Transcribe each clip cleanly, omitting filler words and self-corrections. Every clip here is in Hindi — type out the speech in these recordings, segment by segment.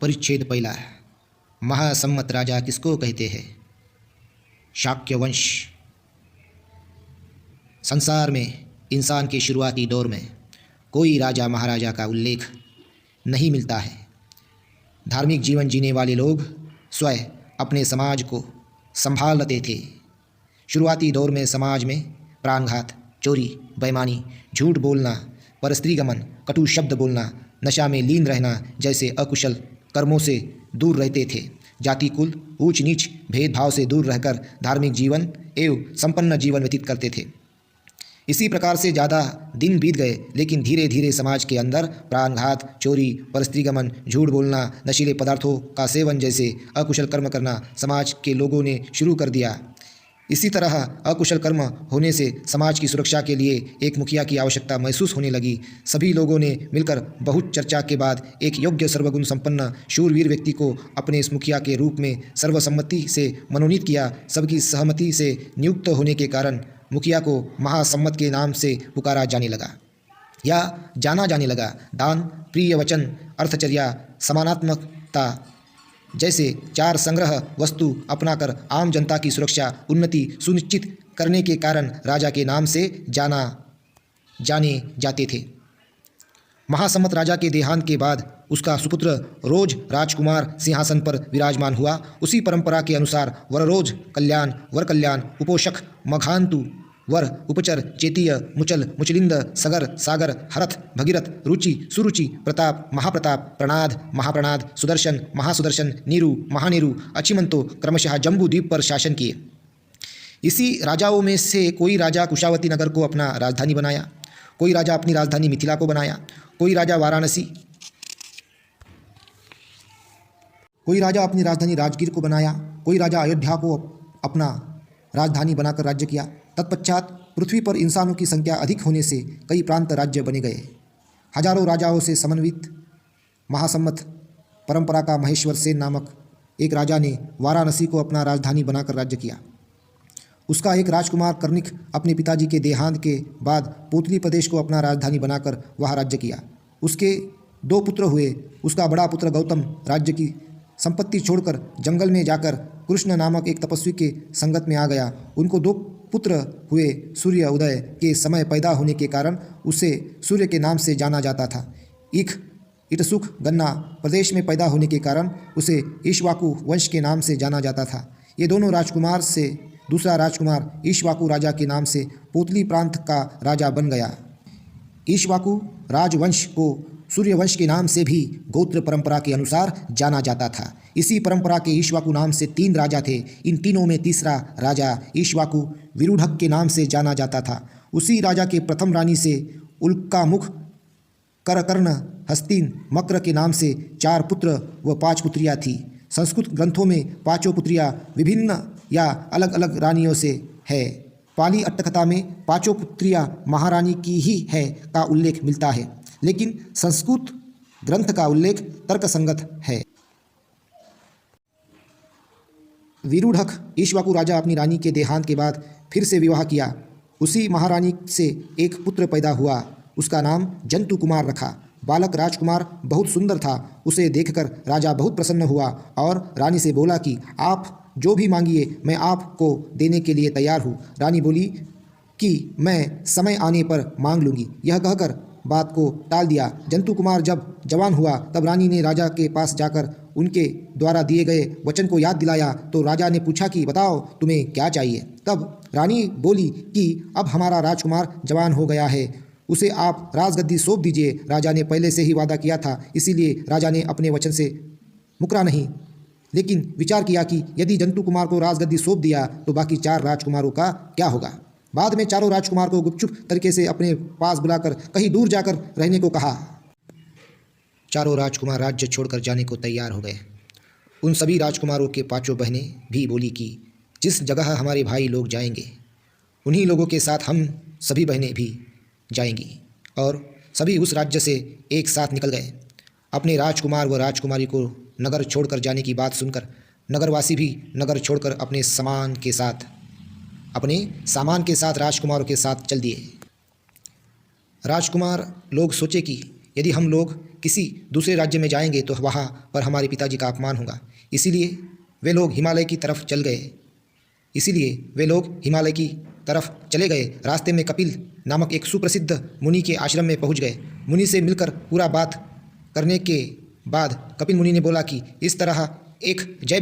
परिच्छेद पहला। महासम्मत राजा किसको कहते हैं? शाक्य वंश। संसार में इंसान के शुरुआती दौर में कोई राजा महाराजा का उल्लेख नहीं मिलता है। धार्मिक जीवन जीने वाले लोग स्वयं अपने समाज को संभालते थे। शुरुआती दौर में समाज में प्राणघात, चोरी, बेईमानी, झूठ बोलना, परस्त्रीगमन, कटु शब्द बोलना, नशा में लीन रहना जैसे अकुशल कर्मों से दूर रहते थे। जाति, कुल, ऊंच नीच भेदभाव से दूर रहकर धार्मिक जीवन एवं संपन्न जीवन व्यतीत करते थे। इसी प्रकार से ज़्यादा दिन बीत गए, लेकिन धीरे धीरे समाज के अंदर प्राणघात, चोरी, परस्त्रीगमन, झूठ बोलना, नशीले पदार्थों का सेवन जैसे अकुशल कर्म करना समाज के लोगों ने शुरू कर दिया। इसी तरह अकुशल कर्म होने से समाज की सुरक्षा के लिए एक मुखिया की आवश्यकता महसूस होने लगी। सभी लोगों ने मिलकर बहुत चर्चा के बाद एक योग्य सर्वगुण संपन्न शूरवीर व्यक्ति को अपने इस मुखिया के रूप में सर्वसम्मति से मनोनीत किया। सबकी सहमति से नियुक्त होने के कारण मुखिया को महासम्मत के नाम से पुकारा जाने लगा या जाना जाने लगा। दान, प्रिय वचन, अर्थचर्या, समानात्मकता जैसे चार संग्रह वस्तु अपनाकर आम जनता की सुरक्षा, उन्नति सुनिश्चित करने के कारण राजा के नाम से जाने जाते थे। महासम्मत राजा के देहांत के बाद उसका सुपुत्र रोज राजकुमार सिंहासन पर विराजमान हुआ। उसी परंपरा के अनुसार वररोज कल्याण, वर कल्याण, उपोषक, मघांतु, वर, उपचर, चेतीय, मुचल, मुचलिंद, सगर, सागर, हरथ, भगीरथ, रुचि, सुरुचि, प्रताप, महाप्रताप, प्रणाद, महाप्रणाद, सुदर्शन, महासुदर्शन, नीरु, महानीरु, अचिमंतो क्रमशः जम्बू द्वीप पर शासन किए। इसी राजाओं में से कोई राजा कुशावती नगर को अपना राजधानी बनाया, कोई राजा अपनी राजधानी मिथिला को बनाया, कोई राजा वाराणसी, कोई राजा अपनी राजधानी राजगीर को बनाया, कोई राजा अयोध्या को अपना राजधानी बनाकर राज्य किया। तत्पश्चात पृथ्वी पर इंसानों की संख्या अधिक होने से कई प्रांत राज्य बने गए। हजारों राजाओं से समन्वित महासम्मत परंपरा का महेश्वर सेन नामक एक राजा ने वाराणसी को अपना राजधानी बनाकर राज्य किया। उसका एक राजकुमार कर्णिक अपने पिताजी के देहांत के बाद पोतली प्रदेश को अपना राजधानी बनाकर वहाँ राज्य किया। उसके दो पुत्र हुए। उसका बड़ा पुत्र गौतम राज्य की संपत्ति छोड़कर जंगल में जाकर कृष्ण नामक एक तपस्वी के संगत में आ गया। उनको दो पुत्र हुए। सूर्य उदय के समय पैदा होने के कारण उसे सूर्य के नाम से जाना जाता था। इटसुख गन्ना प्रदेश में पैदा होने के कारण उसे ईक्ष्वाकु वंश के नाम से जाना जाता था। ये दोनों राजकुमार से दूसरा राजकुमार ईक्ष्वाकु राजा के नाम से पोतली प्रांत का राजा बन गया। ईक्ष्वाकु राजवंश को सूर्यवंश के नाम से भी गोत्र परंपरा के अनुसार जाना जाता था। इसी परंपरा के ईक्ष्वाकु नाम से 3 राजा थे। इन तीनों में तीसरा राजा ईक्ष्वाकु विरूढक के नाम से जाना जाता था। उसी राजा के प्रथम रानी से उल्कामुख, करकर्ण, हस्तीन, मक्र के नाम से 4 पुत्र व 5 पुत्रियां थीं। संस्कृत ग्रंथों में 5 पुत्रियां विभिन्न या अलग अलग रानियों से है। पाली अट्टकथा में 5 पुत्रियां महारानी की ही है का उल्लेख मिलता है, लेकिन संस्कृत ग्रंथ का उल्लेख तर्कसंगत है। विरूढक ईक्ष्वाकु राजा अपनी रानी के देहांत के बाद फिर से विवाह किया। उसी महारानी से एक पुत्र पैदा हुआ। उसका नाम जंतु कुमार रखा। बालक राजकुमार बहुत सुंदर था। उसे देखकर राजा बहुत प्रसन्न हुआ और रानी से बोला कि आप जो भी मांगिए मैं आपको देने के लिए तैयार हूँ। रानी बोली कि मैं समय आने पर मांग लूँगी। यह कहकर बात को टाल दिया। जंतु कुमार जब जवान हुआ तब रानी ने राजा के पास जाकर उनके द्वारा दिए गए वचन को याद दिलाया। तो राजा ने पूछा कि बताओ तुम्हें क्या चाहिए। तब रानी बोली कि अब हमारा राजकुमार जवान हो गया है, उसे आप राजगद्दी सौंप दीजिए। राजा ने पहले से ही वादा किया था, इसीलिए राजा ने अपने वचन से मुकरा नहीं, लेकिन विचार किया कि यदि जंतु कुमार को राजगद्दी सौंप दिया तो बाकी 4 राजकुमारों का क्या होगा। बाद में चारों राजकुमार को गुपचुप तरीके से अपने पास बुलाकर कहीं दूर जाकर रहने को कहा। चारों राजकुमार राज्य छोड़कर जाने को तैयार हो गए। उन सभी राजकुमारों के 5 बहनें भी बोली कि जिस जगह हमारे भाई लोग जाएंगे उन्हीं लोगों के साथ हम सभी बहनें भी जाएंगी। और सभी उस राज्य से एक साथ निकल गए। अपने राजकुमार व राजकुमारी को नगर छोड़कर जाने की बात सुनकर नगरवासी भी नगर छोड़कर अपने सामान के साथ राजकुमारों के साथ चल दिए। राजकुमार लोग सोचे कि यदि हम लोग किसी दूसरे राज्य में जाएंगे तो वहाँ पर हमारे पिताजी का अपमान होगा। इसीलिए वे लोग हिमालय की तरफ चले गए। रास्ते में कपिल नामक एक सुप्रसिद्ध मुनि के आश्रम में पहुँच गए। मुनि से मिलकर पूरा बात करने के बाद कपिल मुनि ने बोला कि इस तरह एक जय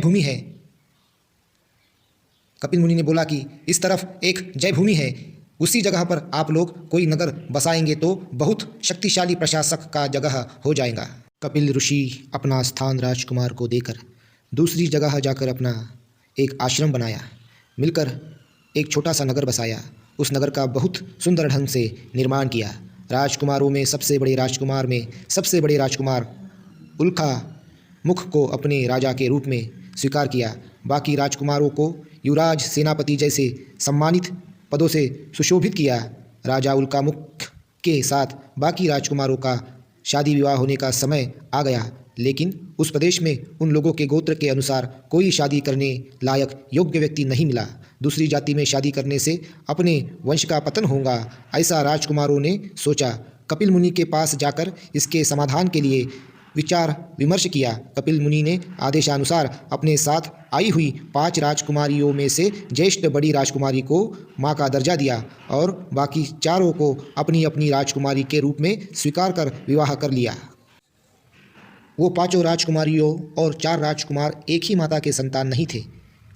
भूमि है, उसी जगह पर आप लोग कोई नगर बसाएंगे तो बहुत शक्तिशाली प्रशासक का जगह हो जाएगा। कपिल ऋषि अपना स्थान राजकुमार को देकर दूसरी जगह जाकर अपना एक आश्रम बनाया, मिलकर एक छोटा सा नगर बसाया। उस नगर का बहुत सुंदर ढंग से निर्माण किया। राजकुमारों में सबसे बड़े राजकुमार उल्का मुख को अपने राजा के रूप में स्वीकार किया। बाकी राजकुमारों को युवराज, सेनापति जैसे सम्मानित पदों से सुशोभित किया। राजा उल्कामुख के साथ बाकी राजकुमारों का शादी विवाह होने का समय आ गया, लेकिन उस प्रदेश में उन लोगों के गोत्र के अनुसार कोई शादी करने लायक योग्य व्यक्ति नहीं मिला। दूसरी जाति में शादी करने से अपने वंश का पतन होगा, ऐसा राजकुमारों ने सोचा। कपिल मुनि के पास जाकर इसके समाधान के लिए विचार विमर्श किया। कपिल मुनि ने आदेशानुसार अपने साथ आई हुई 5 राजकुमारियों में से ज्येष्ठ बड़ी राजकुमारी को माँ का दर्जा दिया और बाकी चारों को अपनी अपनी राजकुमारी के रूप में स्वीकार कर विवाह कर लिया। वो 5 राजकुमारियों और 4 राजकुमार एक ही माता के संतान नहीं थे।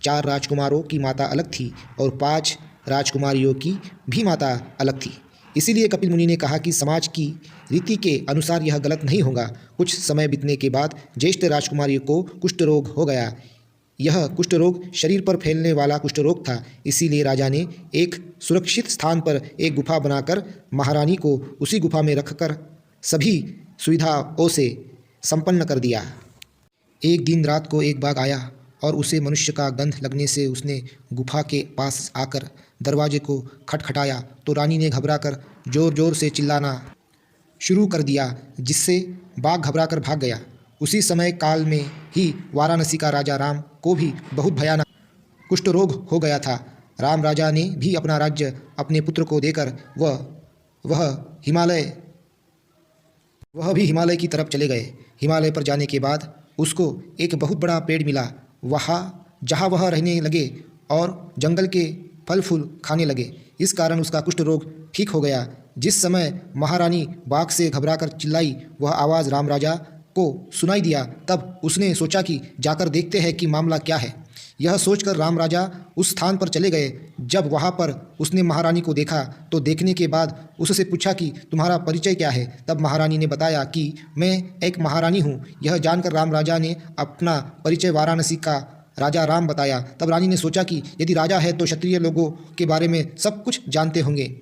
4 राजकुमारों की माता अलग थी और 5 राजकुमारियों की भी माता अलग थी। इसीलिए कपिल मुनि ने कहा कि समाज की रीति के अनुसार यह गलत नहीं होगा। कुछ समय बीतने के बाद ज्येष्ठ राजकुमारी को कुष्ठ रोग हो गया। यह कुष्ठ रोग शरीर पर फैलने वाला कुष्ठ रोग था। इसीलिए राजा ने एक सुरक्षित स्थान पर एक गुफा बनाकर महारानी को उसी गुफा में रखकर सभी सुविधाओं से संपन्न कर दिया। एक दिन रात को एक बाघ आया और उसे मनुष्य का गंध लगने से उसने गुफा के पास आकर दरवाजे को खटखटाया तो रानी ने घबराकर जोर जोर से चिल्लाना शुरू कर दिया, जिससे बाघ घबराकर भाग गया। उसी समय काल में ही वाराणसी का राजा राम को भी बहुत भयानक कुष्ठ रोग हो गया था। राम राजा ने भी अपना राज्य अपने पुत्र को देकर वह भी हिमालय की तरफ चले गए। हिमालय पर जाने के बाद उसको एक बहुत बड़ा पेड़ मिला। जहाँ वह रहने लगे और जंगल के फल फूल खाने लगे। इस कारण उसका कुष्ठ रोग ठीक हो गया। जिस समय महारानी बाघ से घबराकर चिल्लाई, वह आवाज़ राम राजा को सुनाई दिया। तब उसने सोचा कि जाकर देखते हैं कि मामला क्या है। यह सोचकर राम राजा उस स्थान पर चले गए। जब वहाँ पर उसने महारानी को देखा तो देखने के बाद उससे पूछा कि तुम्हारा परिचय क्या है। तब महारानी ने बताया कि मैं एक महारानी हूँ। यह जानकर राम राजा ने अपना परिचय वाराणसी का राजा राम बताया। तब रानी ने सोचा कि यदि राजा है तो क्षत्रिय लोगों के बारे में सब कुछ जानते होंगे।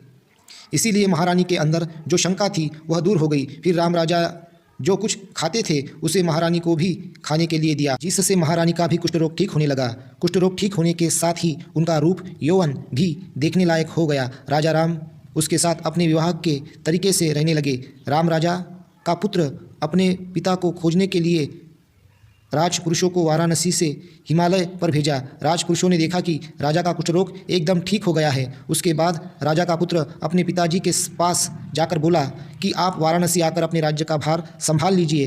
इसीलिए महारानी के अंदर जो शंका थी वह दूर हो गई। फिर राम राजा जो कुछ खाते थे उसे महारानी को भी खाने के लिए दिया, जिससे महारानी का भी कुष्ठ रोग ठीक होने लगा। कुष्ठ रोग ठीक होने के साथ ही उनका रूप यौवन भी देखने लायक हो गया। राजा राम उसके साथ अपने विवाह के तरीके से रहने लगे। राम राजा का पुत्र अपने पिता को खोजने के लिए राजपुरुषों को वाराणसी से हिमालय पर भेजा। राजपुरुषों ने देखा कि राजा का कुष्ठ रोग एकदम ठीक हो गया है। उसके बाद राजा का पुत्र अपने पिताजी के पास जाकर बोला कि आप वाराणसी आकर अपने राज्य का भार संभाल लीजिए।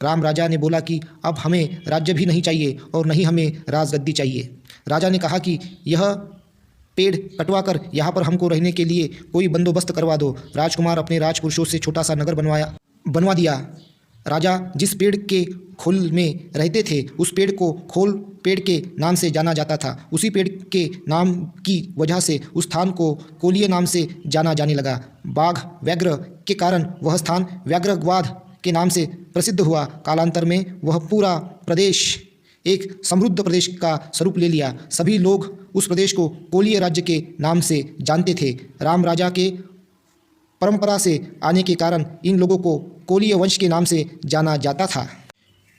राम राजा ने बोला कि अब हमें राज्य भी नहीं चाहिए और नहीं हमें राजगद्दी चाहिए। राजा ने कहा कि यह पेड़ कटवा कर यहाँ पर हमको रहने के लिए कोई बंदोबस्त करवा दो। राजकुमार अपने राजपुरुषों से छोटा सा नगर बनवा दिया। राजा जिस पेड़ के खोल में रहते थे उस पेड़ को खोल पेड़ के नाम से जाना जाता था। उसी पेड़ के नाम की वजह से उस स्थान को कोलिय नाम से जाना जाने लगा। बाघ व्याघ्र के कारण वह स्थान व्याघ्रग्वाद के नाम से प्रसिद्ध हुआ। कालांतर में वह पूरा प्रदेश एक समृद्ध प्रदेश का स्वरूप ले लिया। सभी लोग उस प्रदेश को कोलिय राज्य के नाम से जानते थे। राम राजा के परंपरा से आने के कारण इन लोगों को कोलिय वंश के नाम से जाना जाता था।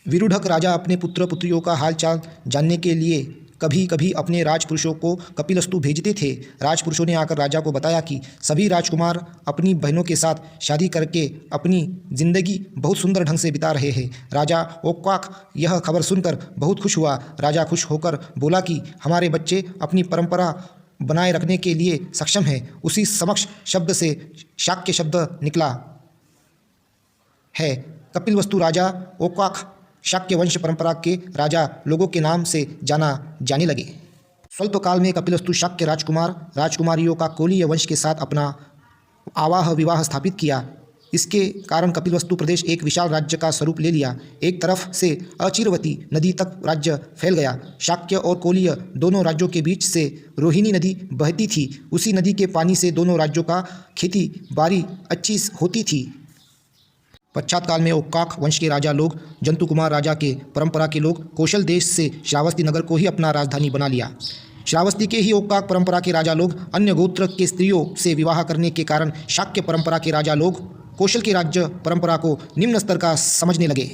विरूढ़क राजा अपने पुत्र पुत्रियों का हालचाल जानने के लिए कभी कभी अपने राजपुरुषों को कपिलस्तु भेजते थे। राजपुरुषों ने आकर राजा को बताया कि सभी राजकुमार अपनी बहनों के साथ शादी करके अपनी जिंदगी बहुत सुंदर ढंग से बिता रहे हैं। राजा ओक्वाक यह खबर सुनकर बहुत खुश हुआ। राजा खुश होकर बोला कि हमारे बच्चे अपनी परंपरा बनाए रखने के लिए सक्षम है। उसी समक्ष शब्द से शाक्य शब्द निकला है। कपिलवस्तु राजा ओकाक शाक्य वंश परंपरा के राजा लोगों के नाम से जाना जाने लगे। स्वल्प काल में कपिलवस्तु शाक्य राजकुमारियों का कोलीय वंश के साथ अपना आवाह विवाह स्थापित किया। इसके कारण कपिलवस्तु प्रदेश एक विशाल राज्य का स्वरूप ले लिया। एक तरफ से अचिरवती नदी तक राज्य फैल गया। शाक्य और कोलीय दोनों राज्यों के बीच से रोहिणी नदी बहती थी। उसी नदी के पानी से दोनों राज्यों का खेती बाड़ी अच्छी होती थी। पश्चात काल में ओक्काक वंश के राजा लोग जंतु कुमार राजा के परंपरा के लोग कौशल देश से श्रावस्ती नगर को ही अपना राजधानी बना लिया। श्रावस्ती के ही ओक्काक परंपरा के राजा लोग अन्य गोत्र के स्त्रियों से विवाह करने के कारण शाक्य परंपरा के राजा लोग कौशल की राज्य परंपरा को निम्न स्तर का समझने लगे।